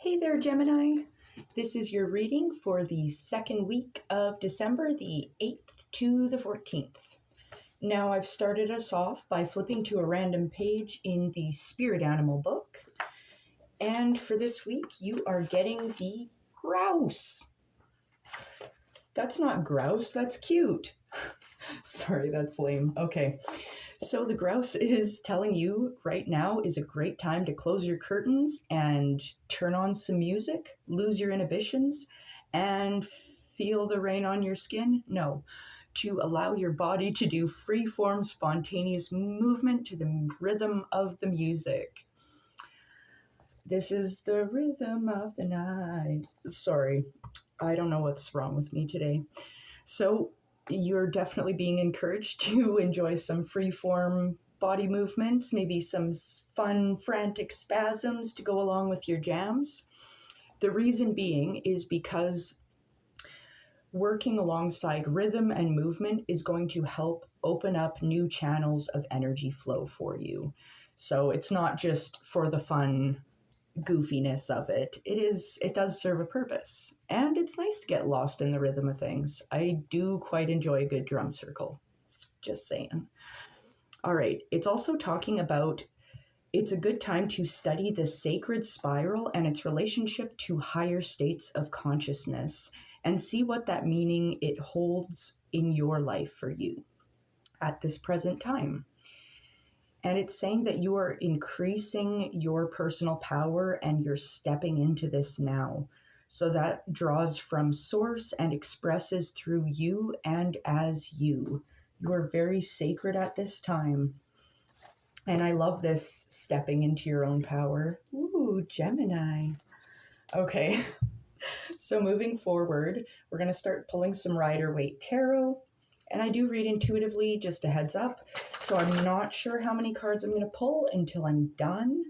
Hey there, Gemini. This is your reading for the second week of December, the 8th to the 14th. Now, I've started us off by flipping to a random page in the Spirit Animal book. And for this week, you are getting the grouse. That's not grouse, that's cute. Sorry, that's lame. Okay. So the grouse is telling you right now is a great time to close your curtains and turn on some music, lose your inhibitions, and feel the rain on your skin. No, to allow your body to do free-form, spontaneous movement to the rhythm of the music. This is the rhythm of the night. Sorry, I don't know what's wrong with me today. So you're definitely being encouraged to enjoy some free-form body movements, maybe some fun, frantic spasms to go along with your jams. The reason being is because working alongside rhythm and movement is going to help open up new channels of energy flow for you. So it's not just for the fun goofiness of it. It does serve a purpose, and it's nice to get lost in the rhythm of things. I do quite enjoy a good drum circle, just saying. All right, it's also talking about it's a good time to study the sacred spiral and its relationship to higher states of consciousness and see what that meaning it holds in your life for you at this present time. And it's saying that you are increasing your personal power and you're stepping into this now. So that draws from source and expresses through you and as you. You are very sacred at this time. And I love this stepping into your own power. Ooh, Gemini. Okay. So moving forward, we're going to start pulling some rider-waite tarot. And I do read intuitively, just a heads up. So I'm not sure how many cards I'm going to pull until I'm done.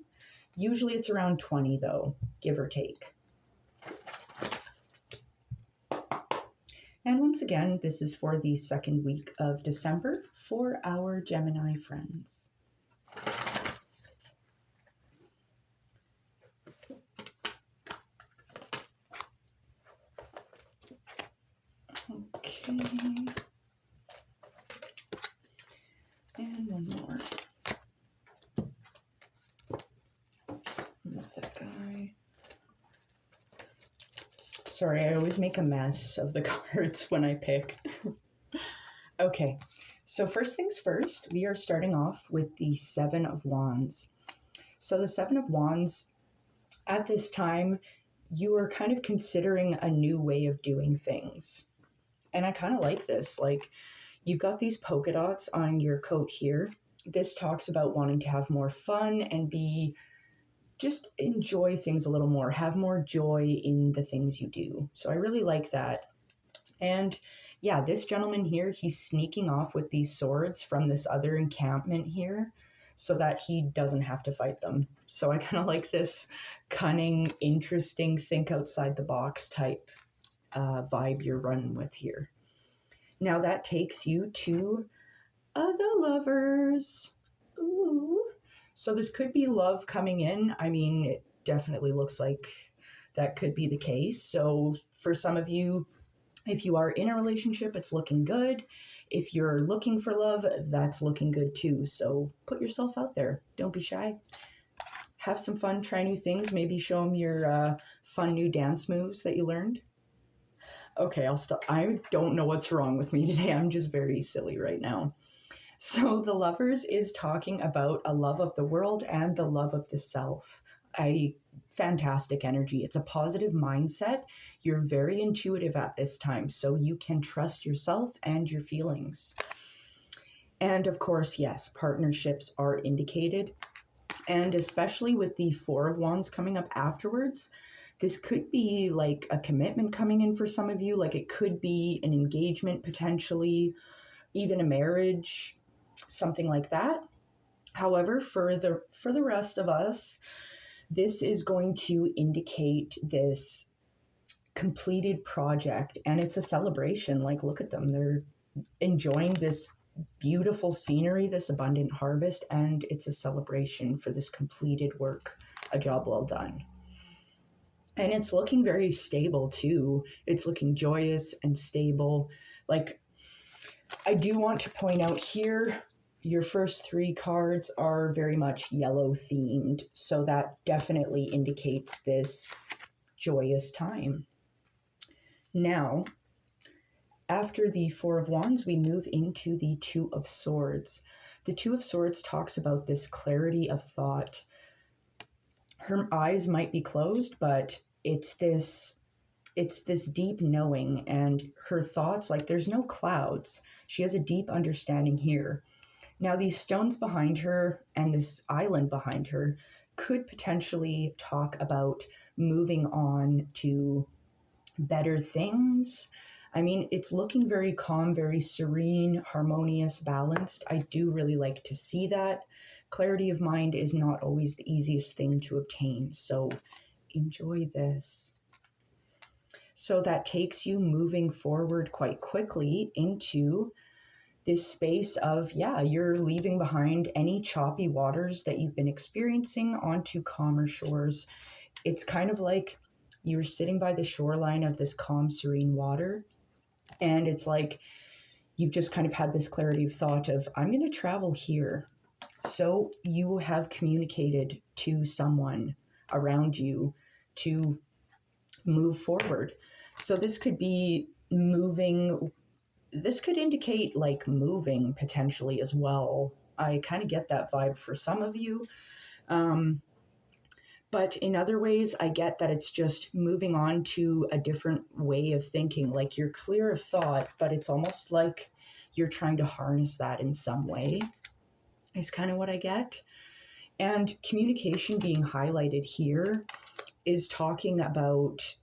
Usually it's around 20 though, give or take. And once again, this is for the second week of December for our Gemini friends. Okay. And one more. Oops, move that guy. Sorry, I always make a mess of the cards when I pick. Okay, so first things first, we are starting off with the Seven of Wands. So the Seven of Wands, at this time, you are kind of considering a new way of doing things. And I kind of like this. Like, you've got these polka dots on your coat here. This talks about wanting to have more fun and just enjoy things a little more, have more joy in the things you do. So I really like that. And yeah, this gentleman here, he's sneaking off with these swords from this other encampment here so that he doesn't have to fight them. So I kind of like this cunning, interesting, think outside the box type vibe you're running with here. Now that takes you to the Lovers. Ooh. So this could be love coming in. I mean, it definitely looks like that could be the case. So for some of you, if you are in a relationship, it's looking good. If you're looking for love, that's looking good too. So put yourself out there. Don't be shy. Have some fun, try new things. Maybe show them your fun new dance moves that you learned. Okay, I'll stop. I don't know what's wrong with me today. I'm just very silly right now. So the Lovers is talking about a love of the world and the love of the self. Fantastic energy. It's a positive mindset. You're very intuitive at this time, so you can trust yourself and your feelings. And of course, yes, partnerships are indicated. And especially with the Four of Wands coming up afterwards, this could be like a commitment coming in for some of you. Like it could be an engagement potentially, even a marriage, something like that. However, for the rest of us, this is going to indicate this completed project, and it's a celebration. Like, look at them. They're enjoying this beautiful scenery, this abundant harvest, and it's a celebration for this completed work, a job well done. And it's looking very stable too. It's looking joyous and stable. Like, I do want to point out here, your first 3 cards are very much yellow themed. So that definitely indicates this joyous time. Now, after the 4 of Wands, we move into the 2 of Swords. The 2 of Swords talks about this clarity of thought. Her eyes might be closed, but it's this deep knowing, and her thoughts, like, there's no clouds. She has a deep understanding here. Now, these stones behind her and this island behind her could potentially talk about moving on to better things. I mean, it's looking very calm, very serene, harmonious, balanced. I do really like to see that. Clarity of mind is not always the easiest thing to obtain, so enjoy this. So that takes you moving forward quite quickly into this space of, you're leaving behind any choppy waters that you've been experiencing onto calmer shores. It's kind of like you're sitting by the shoreline of this calm, serene water. And it's like you've just kind of had this clarity of thought of, I'm going to travel here. So you have communicated to someone around you to move forward. So this could be moving. This could indicate like moving potentially as well. I kind of get that vibe for some of you. But in other ways, I get that it's just moving on to a different way of thinking. Like, you're clear of thought, but it's almost like you're trying to harness that in some way, is kind of what I get. And communication being highlighted here is talking about,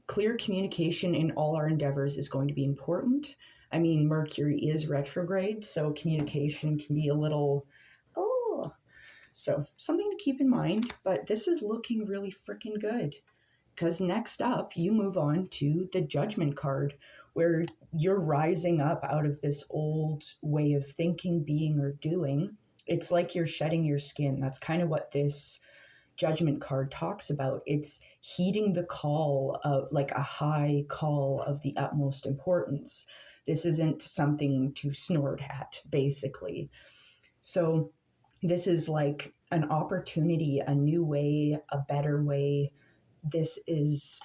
clear communication in all our endeavors is going to be important. I mean, Mercury is retrograde, so communication can be a little, so something to keep in mind. But this is looking really freaking good, because next up you move on to the Judgment card, where you're rising up out of this old way of thinking, being, or doing. It's like you're shedding your skin. That's kind of what this Judgment card talks about. It's heeding the call of, like, a high call of the utmost importance. This isn't something to snort at, basically. So this is like an opportunity, a new way, a better way. This is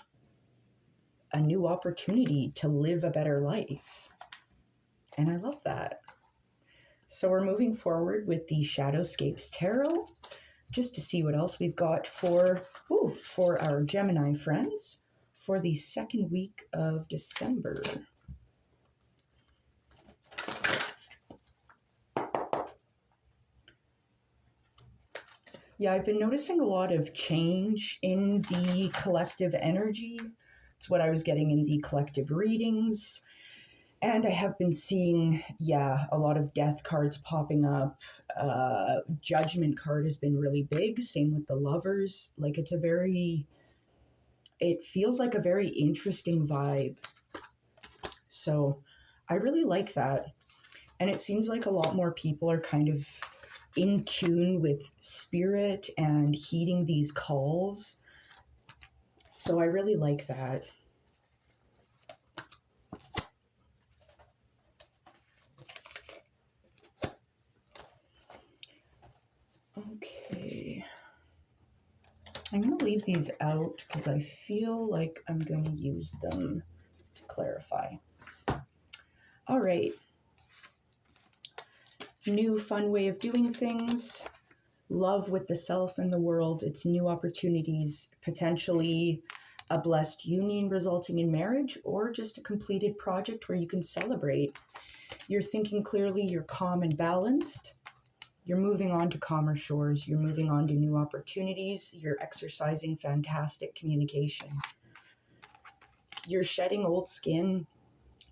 a new opportunity to live a better life. And I love that. So we're moving forward with the Shadowscapes Tarot, just to see what else we've got for our Gemini friends for the second week of December. Yeah, I've been noticing a lot of change in the collective energy. It's what I was getting in the collective readings. And I have been seeing, a lot of death cards popping up. Judgment card has been really big. Same with the Lovers. Like, it feels like a very interesting vibe. So I really like that. And it seems like a lot more people are kind of in tune with spirit and heeding these calls. So I really like that. Okay. I'm going to leave these out because I feel like I'm going to use them to clarify. All right. New fun way of doing things. Love with the self and the world. It's new opportunities, potentially a blessed union resulting in marriage, or just a completed project where you can celebrate. You're thinking clearly, you're calm and balanced. You're moving on to calmer shores. You're moving on to new opportunities. You're exercising fantastic communication. You're shedding old skin,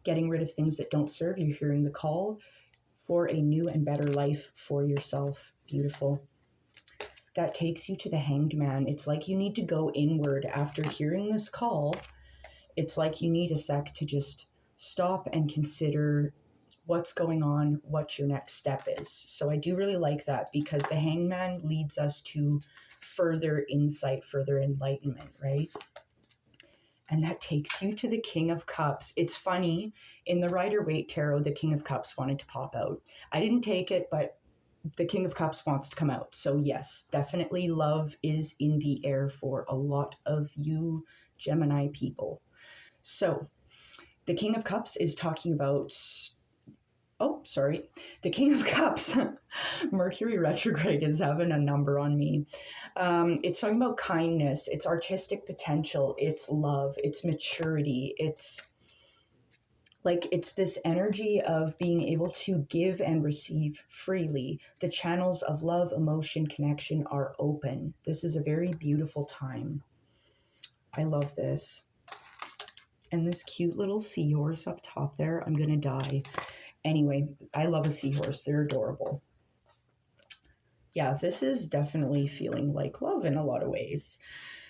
getting rid of things that don't serve you, hearing the call for a new and better life for yourself. Beautiful. That takes you to the Hanged Man. It's like you need to go inward after hearing this call. It's like you need a sec to just stop and consider what's going on, what your next step is. So I do really like that, because the Hangman leads us to further insight, further enlightenment, right? And that takes you to the King of Cups. It's funny, in the rider-waite tarot, the King of Cups wanted to pop out. I didn't take it, but the King of Cups wants to come out. So yes, definitely love is in the air for a lot of you Gemini people. So the King of Cups is talking about, the King of Cups, Mercury retrograde is having a number on me. It's talking about kindness, it's artistic potential, it's love, it's maturity, it's this energy of being able to give and receive freely. The channels of love, emotion, connection are open. This is a very beautiful time. I love this. And this cute little seahorse up top there, I'm gonna die. Anyway, I love a seahorse. They're adorable. Yeah, this is definitely feeling like love in a lot of ways.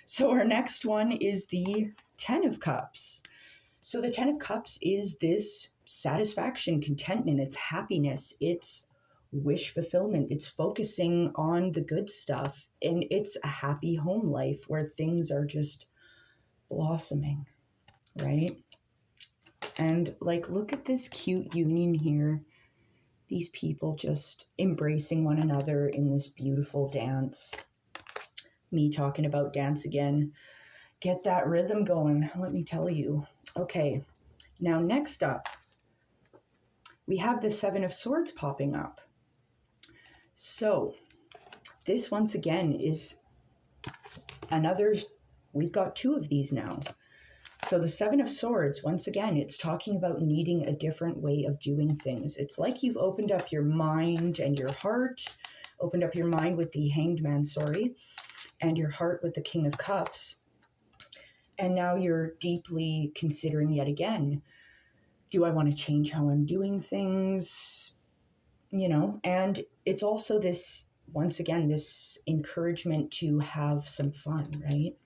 So our next one is the Ten of Cups. So the Ten of Cups is this satisfaction, contentment, it's happiness, it's wish fulfillment, it's focusing on the good stuff, and it's a happy home life where things are just blossoming, right? And look at this cute union here. These people just embracing one another in this beautiful dance. Me talking about dance again. Get that rhythm going, let me tell you. Okay, now next up, we have the Seven of Swords popping up. So this once again is another, we've got two of these now. So the Seven of Swords, once again, it's talking about needing a different way of doing things. It's like you've opened up your mind and your heart, opened up your mind with the Hanged Man, and your heart with the King of Cups. And now you're deeply considering yet again, do I want to change how I'm doing things? And it's also this, once again, this encouragement to have some fun, right?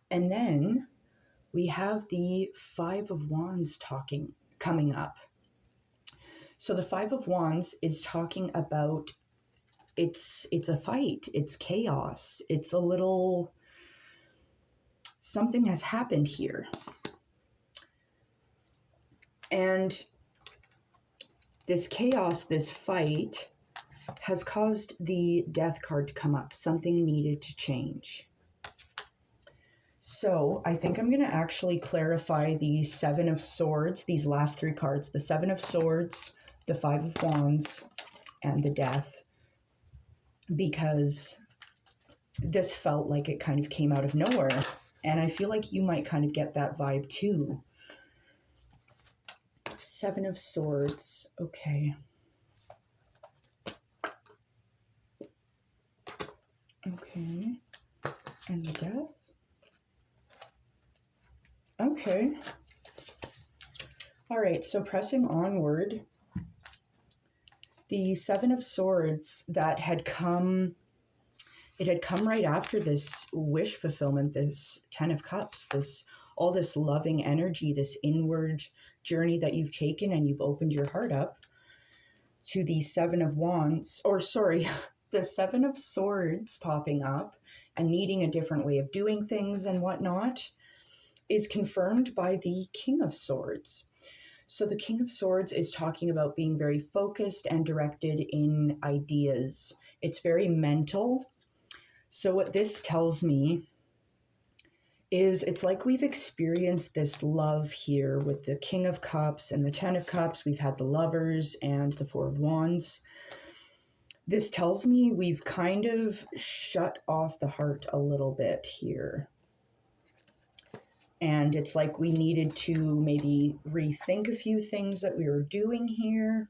And then we have the Five of Wands coming up. So the Five of Wands is talking about, it's a fight, it's chaos, it's a little, something has happened here. And this chaos, this fight, has caused the Death card to come up. Something needed to change. So I think I'm going to actually clarify the Seven of Swords, these last three cards, the Seven of Swords, the Five of Wands, and the Death, because this felt like it kind of came out of nowhere. And I feel like you might kind of get that vibe too. Seven of Swords. Okay. Okay. And the Death. Okay. All right, so pressing onward, the Seven of Swords that had come, it had come right after this wish fulfillment, this Ten of Cups, all this loving energy, this inward journey that you've taken, and you've opened your heart up to the Seven of Wands, the Seven of Swords popping up and needing a different way of doing things and whatnot, is confirmed by the King of Swords. So the King of Swords is talking about being very focused and directed in ideas. It's very mental. So what this tells me is it's like we've experienced this love here with the King of Cups and the Ten of Cups. We've had the Lovers and the Four of Wands. This tells me we've kind of shut off the heart a little bit here. And it's like we needed to maybe rethink a few things that we were doing here.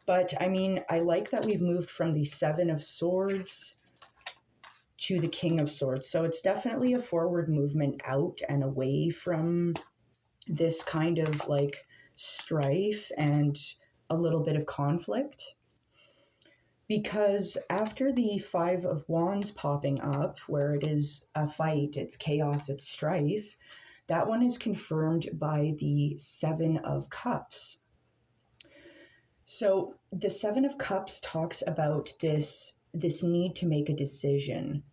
But I mean, I like that we've moved from the Seven of Swords to the King of Swords. So it's definitely a forward movement out and away from this kind of strife and a little bit of conflict. Because after the Five of Wands popping up, where it is a fight, it's chaos, it's strife, that one is confirmed by the Seven of Cups. So the Seven of Cups talks about this this need to make a decision.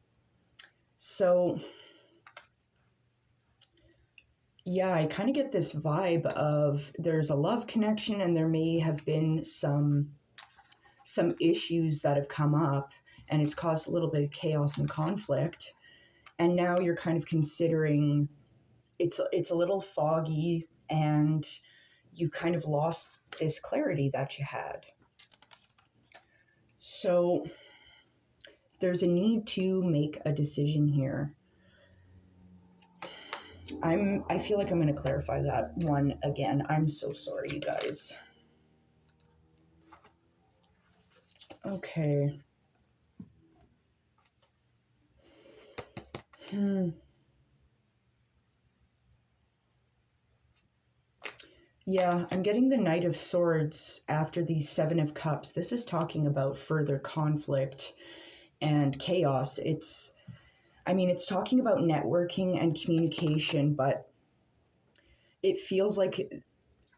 So yeah, I kind of get this vibe of there's a love connection and there may have been some issues that have come up and it's caused a little bit of chaos and conflict. And now you're kind of considering it's a little foggy and you kind of lost this clarity that you had. So there's a need to make a decision here. I feel like I'm going to clarify that one again. I'm so sorry, you guys. Okay. Yeah, I'm getting the Knight of Swords after the Seven of Cups. This is talking about further conflict and chaos. It's talking about networking and communication, but it feels like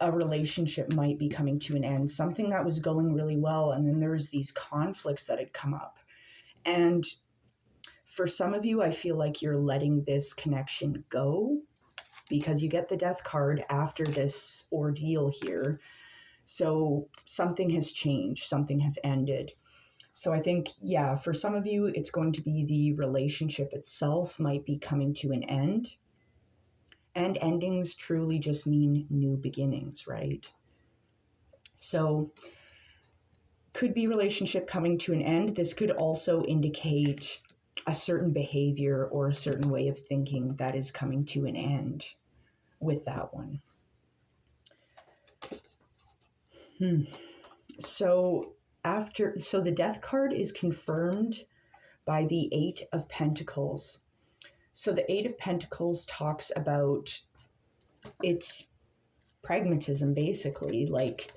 a relationship might be coming to an end, something that was going really well, and then there was these conflicts that had come up. And for some of you, I feel like you're letting this connection go because you get the Death card after this ordeal here. So something has changed, something has ended. So I think, yeah, for some of you, it's going to be the relationship itself might be coming to an end. And endings truly just mean new beginnings, right? So could be relationship coming to an end. This could also indicate a certain behavior or a certain way of thinking that is coming to an end with that one. So the Death card is confirmed by the Eight of Pentacles. So the Eight of Pentacles talks about its pragmatism, basically. Like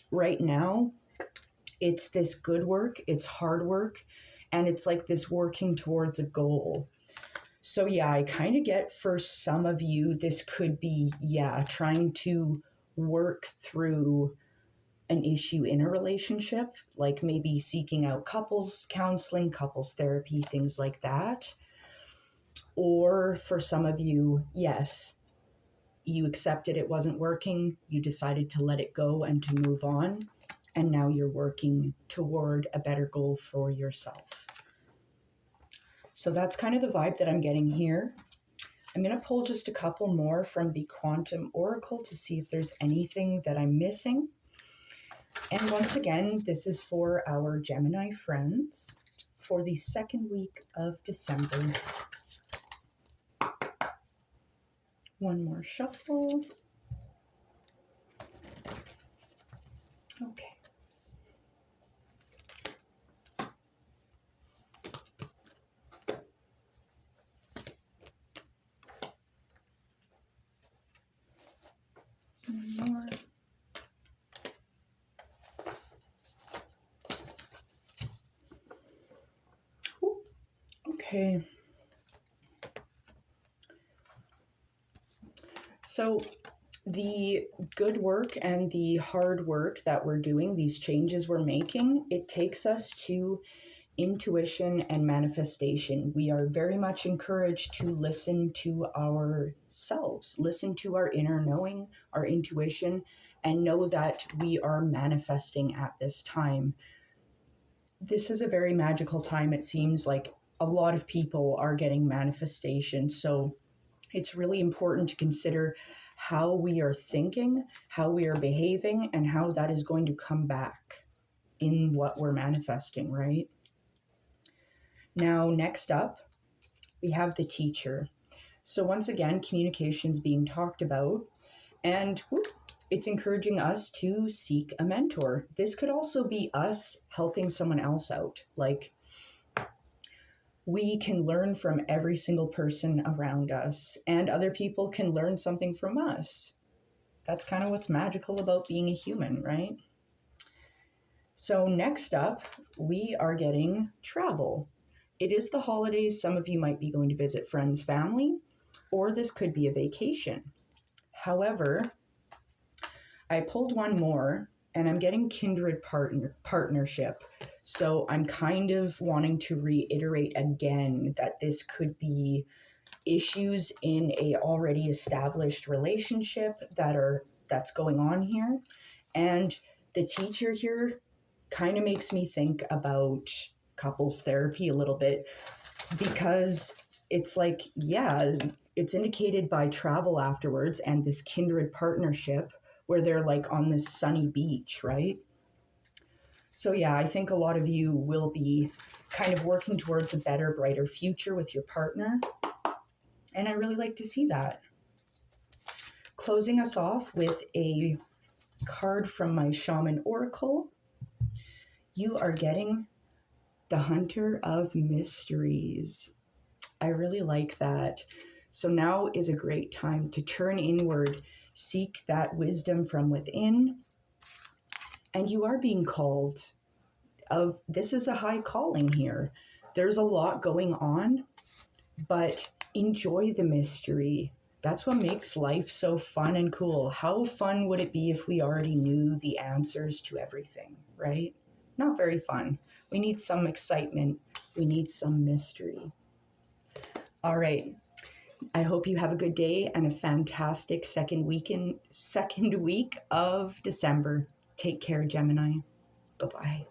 right now, it's this good work, it's hard work, and it's like this working towards a goal. So yeah, I kind of get for some of you, this could be, trying to work through an issue in a relationship, like maybe seeking out couples counseling, couples therapy, things like that. Or for some of you, yes, you accepted it wasn't working, you decided to let it go and to move on, and now you're working toward a better goal for yourself. So that's kind of the vibe that I'm getting here. I'm going to pull just a couple more from the Quantum Oracle to see if there's anything that I'm missing. And once again, this is for our Gemini friends for the second week of December. One more shuffle. Okay. One more. Ooh. Okay. So the good work and the hard work that we're doing, these changes we're making, it takes us to intuition and manifestation. We are very much encouraged to listen to ourselves, listen to our inner knowing, our intuition, and know that we are manifesting at this time. This is a very magical time. It seems like a lot of people are getting manifestation. So it's really important to consider how we are thinking, how we are behaving, and how that is going to come back in what we're manifesting, right? Now, next up, we have the Teacher. So once again, communication's being talked about, and it's encouraging us to seek a mentor. This could also be us helping someone else out. Like, we can learn from every single person around us, and other people can learn something from us. That's kind of what's magical about being a human, right? So next up, we are getting travel. It is the holidays. Some of you might be going to visit friends, family, or this could be a vacation. However, I pulled one more, and I'm getting kindred partnership. So I'm kind of wanting to reiterate again that this could be issues in a already established relationship that's going on here. And the teacher here kind of makes me think about couples therapy a little bit, because it's like, yeah, it's indicated by travel afterwards and this kindred partnership where they're like on this sunny beach, right? So yeah, I think a lot of you will be kind of working towards a better, brighter future with your partner. And I really like to see that. Closing us off with a card from my Shaman Oracle, you are getting the Hunter of Mysteries. I really like that. So now is a great time to turn inward, seek that wisdom from within, and you are being called. This is a high calling here. There's a lot going on, but enjoy the mystery. That's what makes life so fun and cool. How fun would it be if we already knew the answers to everything, right? Not very fun. We need some excitement. We need some mystery. All right. I hope you have a good day and a fantastic second week of December. Take care, Gemini. Bye-bye.